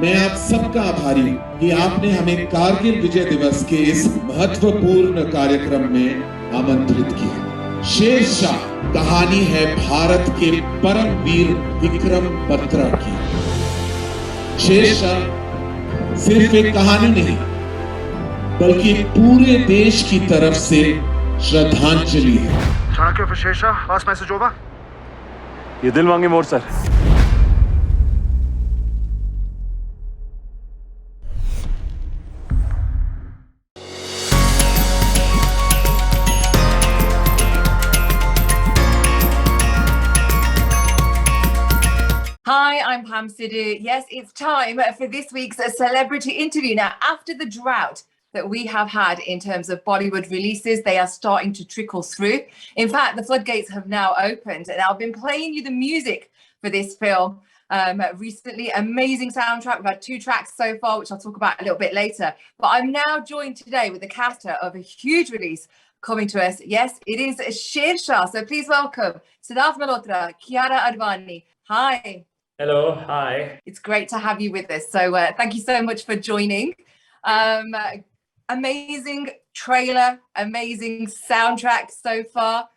मैं आप सबका आभारी हूं कि आपने हमें कारगिल विजय दिवस के इस महत्वपूर्ण कार्यक्रम में आमंत्रित किया। शेरशाह कहानी है भारत के परम वीर विक्रम बत्रा की। शेरशाह सिर्फ एक कहानी नहीं, बल्कि पूरे देश की तरफ से श्रद्धांजलि है। Chanakya for Shershaah, last message over. ये दिल मांगे more sir. Hi, I'm Pam Sidhu. Yes, it's time for this week's celebrity interview. Now, after the drought that we have had in terms of Bollywood releases, they are starting to trickle through. In fact, the floodgates have now opened, and I've been playing you the music for this film recently. Amazing soundtrack. We've had 2 tracks so far, which I'll talk about a little bit later. But I'm now joined today with the cast of a huge release coming to us. Yes, it is Shershaah. So please welcome Sidharth Malhotra Kiara Advani. Hi. Hello, hi. It's great to have you with us. So thank you so much for joining. Amazing trailer, amazing soundtrack so far.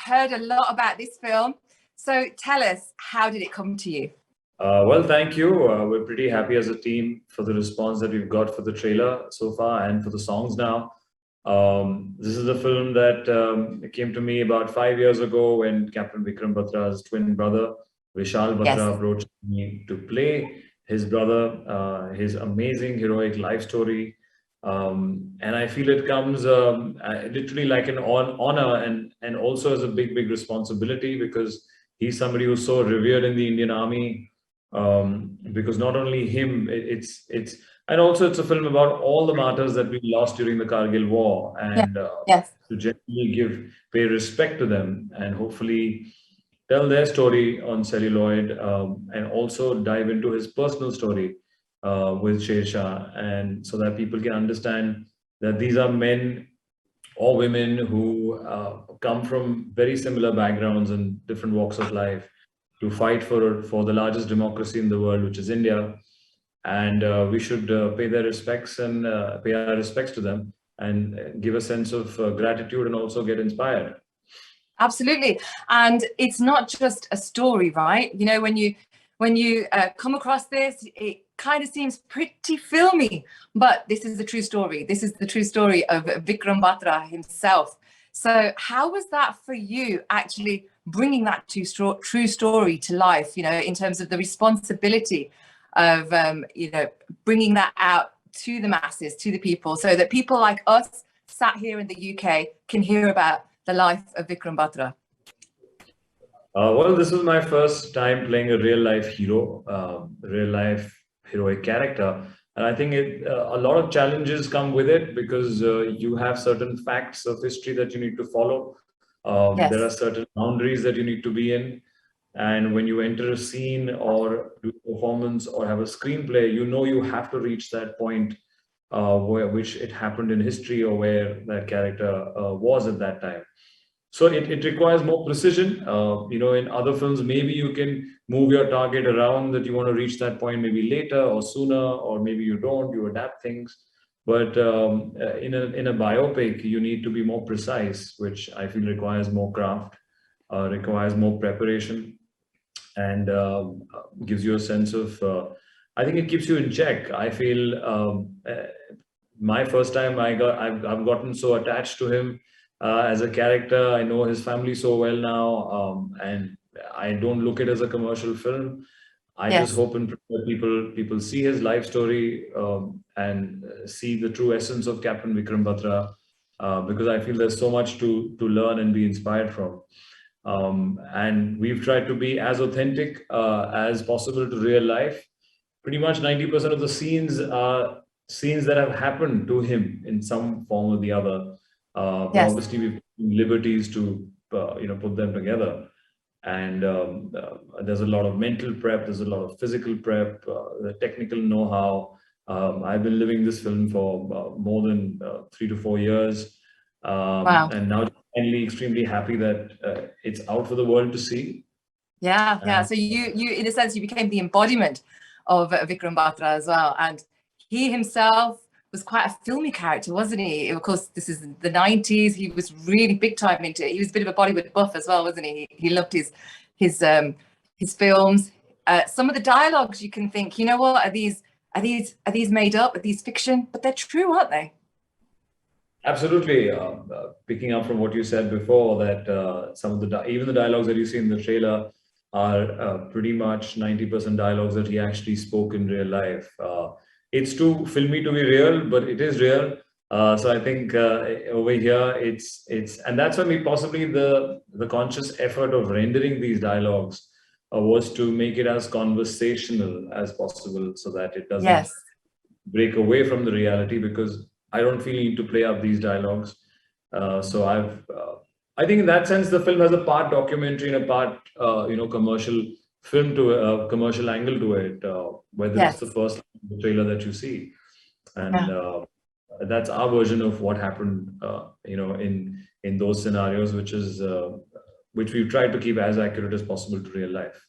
Heard a lot about this film. So tell us, how did it come to you? Well, thank you. We're pretty happy as a team for the response that we've got for the trailer so far and for the songs now. This is a film that came to me about 5 years ago when Captain Vikram Batra's twin brother, Vishal Batra, approached me to play his brother, his amazing heroic life story. And I feel it comes literally like an honor and also as a big responsibility, because he's somebody who's so revered in the Indian Army. Because not only him, and also it's a film about all the martyrs that we lost during the Kargil war, and to genuinely pay respect to them and hopefully tell their story on celluloid, and also dive into his personal story with Shershaah, and so that people can understand that these are men or women who come from very similar backgrounds and different walks of life to fight for the largest democracy in the world, which is India. And we should pay their respects and pay our respects to them and give a sense of gratitude and also get inspired. Absolutely. And it's not just a story, right? You know, when you come across this, it kind of seems pretty filmy, but this is the true story. This is the true story of Vikram Batra himself. So how was that for you, actually bringing that true story to life, you know, in terms of the responsibility of, you know, bringing that out to the masses, to the people, so that people like us sat here in the UK can hear about the life of Vikram Batra? Well, this is my first time playing a real-life hero, real-life heroic character. And I think a lot of challenges come with it, because you have certain facts of history that you need to follow. There are certain boundaries that you need to be in. And when you enter a scene or do a performance or have a screenplay, you know you have to reach that point which it happened in history, or where that character was at that time. So it requires more precision. You know, in other films, maybe you can move your target around, that you want to reach that point maybe later or sooner, or maybe you don't, you adapt things. But in a biopic, you need to be more precise, which I feel requires more craft, requires more preparation, and gives you a sense of, I think it keeps you in check. I feel my first time I've gotten so attached to him as a character. I know his family so well now, and I don't look at it as a commercial film. I just hope and pray that people see his life story and see the true essence of Captain Vikram Batra, because I feel there's so much to learn and be inspired from. And we've tried to be as authentic as possible to real life. Pretty much 90% of the scenes are scenes that have happened to him in some form or the other. Obviously, we've taken liberties to you know, put them together. And there's a lot of mental prep, there's a lot of physical prep, the technical know-how. I've been living this film for more than 3 to 4 years. And now finally extremely happy that it's out for the world to see. So you in a sense, you became the embodiment Vikram Batra as well. And he himself was quite a filmy character, wasn't he? Of course, this is the 90s. He was really big time into it. He was a bit of a Bollywood buff as well, wasn't he? He loved his films. Some of the dialogues you can think, you know what, are these made up? Are these fiction? But they're true, aren't they? Absolutely. Picking up from what you said before, that some of even the dialogues that you see in the trailer are pretty much 90% dialogues that he actually spoke in real life. It's too filmy to be real, but it is real. So I think over here, and that's when possibly the conscious effort of rendering these dialogues was to make it as conversational as possible, so that it doesn't break away from the reality, because I don't feel need to play up these dialogues. So I think in that sense, the film has a part documentary and a part, commercial film to a commercial angle to it, whether it's the first trailer that you see. And that's our version of what happened, in those scenarios, which we've tried to keep as accurate as possible to real life.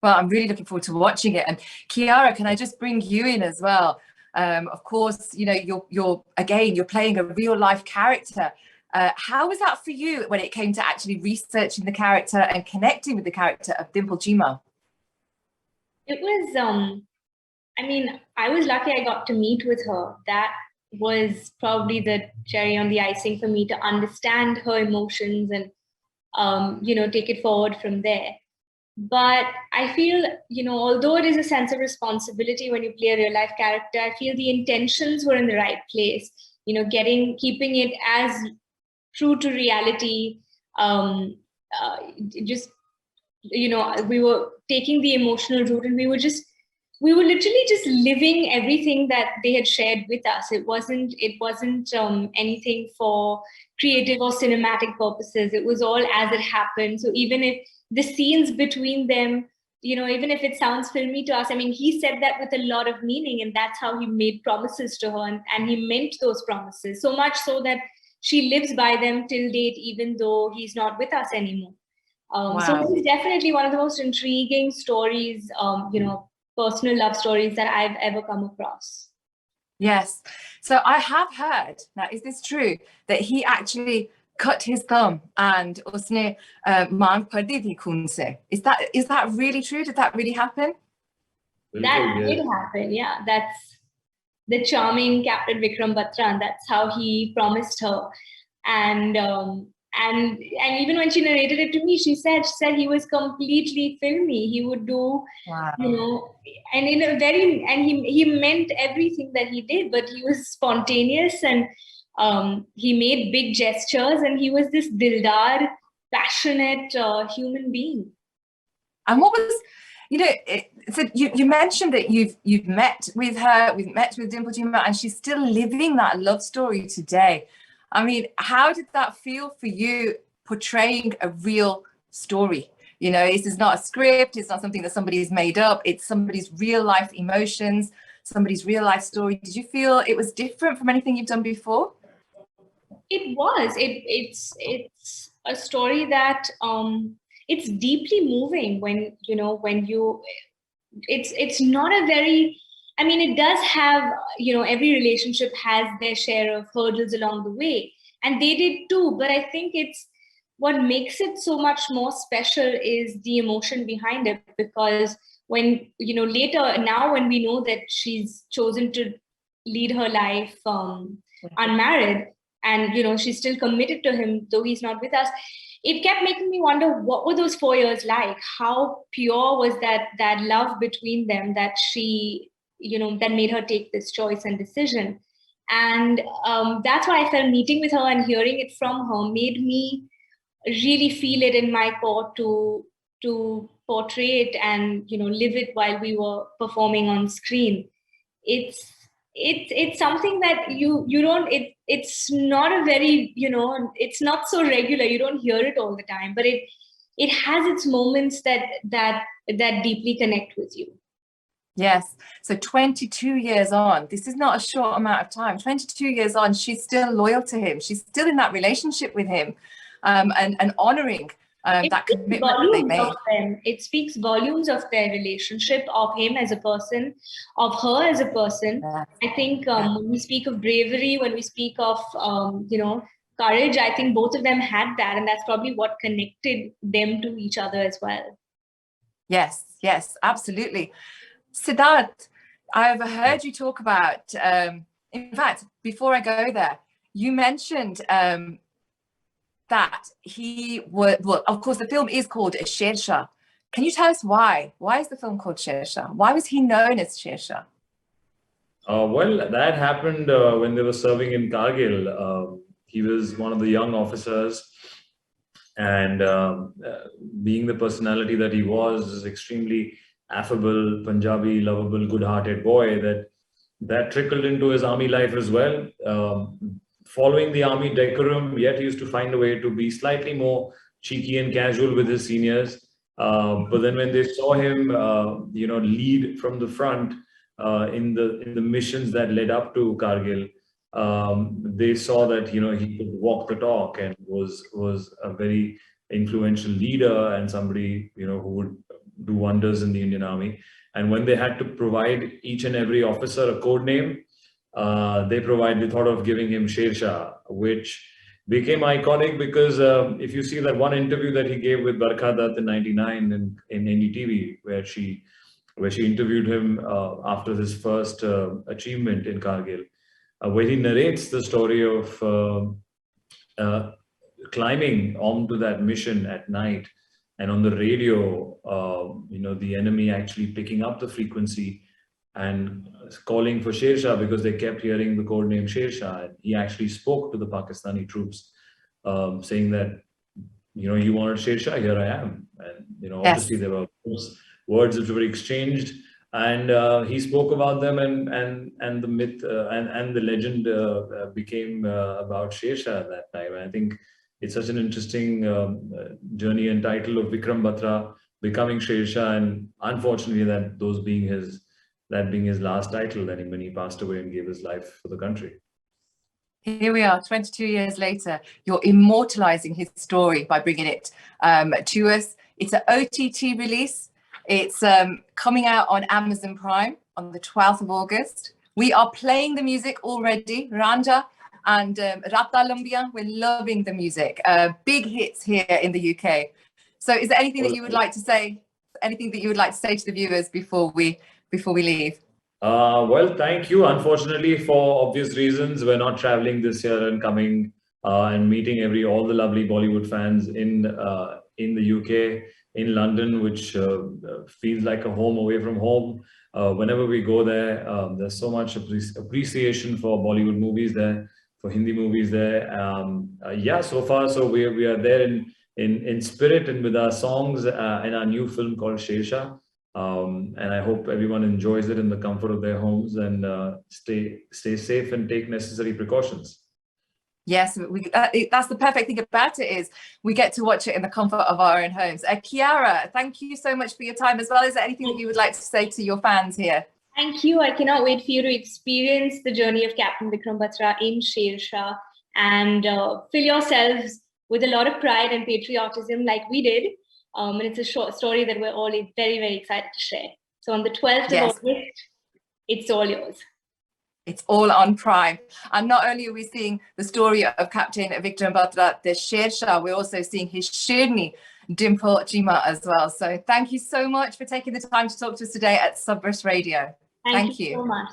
Well, I'm really looking forward to watching it. And Kiaraa, can I just bring you in as well? Of course, you're playing a real life character. How was that for you when it came to actually researching the character and connecting with the character of Dimpl Cheema? It was, I was lucky I got to meet with her. That was probably the cherry on the icing for me, to understand her emotions and, take it forward from there. But I feel, although it is a sense of responsibility when you play a real life character, I feel the intentions were in the right place. Keeping it as true to reality. We were taking the emotional route, and we were literally just living everything that they had shared with us. It wasn't anything for creative or cinematic purposes. It was all as it happened. So even if the scenes between them, even if it sounds filmy to us, he said that with a lot of meaning, and that's how he made promises to her, and he meant those promises, so much so that she lives by them till date, even though he's not with us anymore. So it's definitely one of the most intriguing stories, personal love stories that I've ever come across. Yes. So I have heard, now is this true, that he actually cut his thumb and usne mang par di thi khoon se? Is that really true? Did that really happen? That did happen, yeah. That's the charming Captain Vikram Batra, and that's how he promised her. And even when she narrated it to me, she said he was completely filmy. He would do, and he meant everything that he did, but he was spontaneous, and he made big gestures, and he was this dildar, passionate human being. And what was, so you mentioned that you've met with her, we've met with Dimpl Cheema, and she's still living that love story today. How did that feel for you, portraying a real story? This is not a script, it's not something that somebody has made up, it's somebody's real life emotions, somebody's real life story. Did you feel it was different from anything you've done before? It was. It's a story that it's deeply moving when it's not a very, it does have, every relationship has their share of hurdles along the way, and they did too. But I think what makes it so much more special is the emotion behind it, because when, later, now when we know that she's chosen to lead her life unmarried, and, she's still committed to him, though he's not with us, it kept making me wonder, what were those 4 years like? How pure was that love between them, that she, that made her take this choice and decision? And that's why I felt meeting with her and hearing it from her made me really feel it in my core to portray it and, live it while we were performing on screen. It's something that you don't, it's not a very, it's not so regular. You don't hear it all the time, but it has its moments that deeply connect with you. Yes. So 22 years on, this is not a short amount of time. 22 years on, she's still loyal to him. She's still in that relationship with him, and honoring that commitment that they made. It speaks volumes of their relationship, of him as a person, of her as a person. I think when we speak of bravery, when we speak of courage, I think both of them had that, and that's probably what connected them to each other as well. Yes, absolutely. Sidharth, I've heard you talk about, in fact, before I go there, you mentioned that he would, well, of course, the film is called Shershaah. Can you tell us why? Why is the film called Shershaah? Why was he known as Shershaah? Well, that happened when they were serving in Kargil. He was one of the young officers, and being the personality that he was extremely affable, Punjabi, lovable, good-hearted boy, that trickled into his army life as well. Following the army decorum, yet he used to find a way to be slightly more cheeky and casual with his seniors. But then when they saw him, lead from the front in the missions that led up to Kargil, they saw that he could walk the talk and was a very influential leader and somebody who would do wonders in the Indian Army. And when they had to provide each and every officer a code name, they thought of giving him Shershaah, which became iconic because if you see that one interview that he gave with Batra in '99 in NDTV, where she interviewed him after his first achievement in Kargil, where he narrates the story of climbing onto that mission at night, and on the radio, the enemy actually picking up the frequency and calling for Shershaah because they kept hearing the code name Shershaah. He actually spoke to the Pakistani troops, saying that, you wanted Shershaah, here I am. And, obviously there were words which were exchanged, and he spoke about them, and the myth and the legend became about Shershaah at that time. And I think it's such an interesting journey and title of Vikram Batra becoming Shershaah, and unfortunately that being his last title, then when he passed away and gave his life for the country. Here we are, 22 years later. You're immortalizing his story by bringing it to us. It's an OTT release. It's coming out on Amazon Prime on the 12th of August. We are playing the music already. Ranja and Rata Lumbia, we're loving the music. Big hits here in the UK. So is there anything that you would like to say? Anything that you would like to say to the viewers before we leave? Well, thank you. Unfortunately, for obvious reasons, we're not traveling this year and coming and meeting all the lovely Bollywood fans in the UK, in London, which feels like a home away from home. Whenever we go there, there's so much appreciation for Bollywood movies there, for Hindi movies there. So far, so we are there in spirit and with our songs in our new film called Shershaah. And I hope everyone enjoys it in the comfort of their homes, and stay safe and take necessary precautions. Yes, that's the perfect thing about it, is we get to watch it in the comfort of our own homes. Kiara, thank you so much for your time as well. Is there anything that you would like to say to your fans here? Thank you. I cannot wait for you to experience the journey of Captain Vikram Batra in Shershaah, and fill yourselves with a lot of pride and patriotism like we did. And it's a short story that we're all very, very excited to share. So on the 12th of August, it's all yours. It's all on Prime. And not only are we seeing the story of Captain Vikram Batra, the Shershaah, we're also seeing his Shirni, Dimpl, Cheema as well. So thank you so much for taking the time to talk to us today at Sabras Radio. Thank you so much.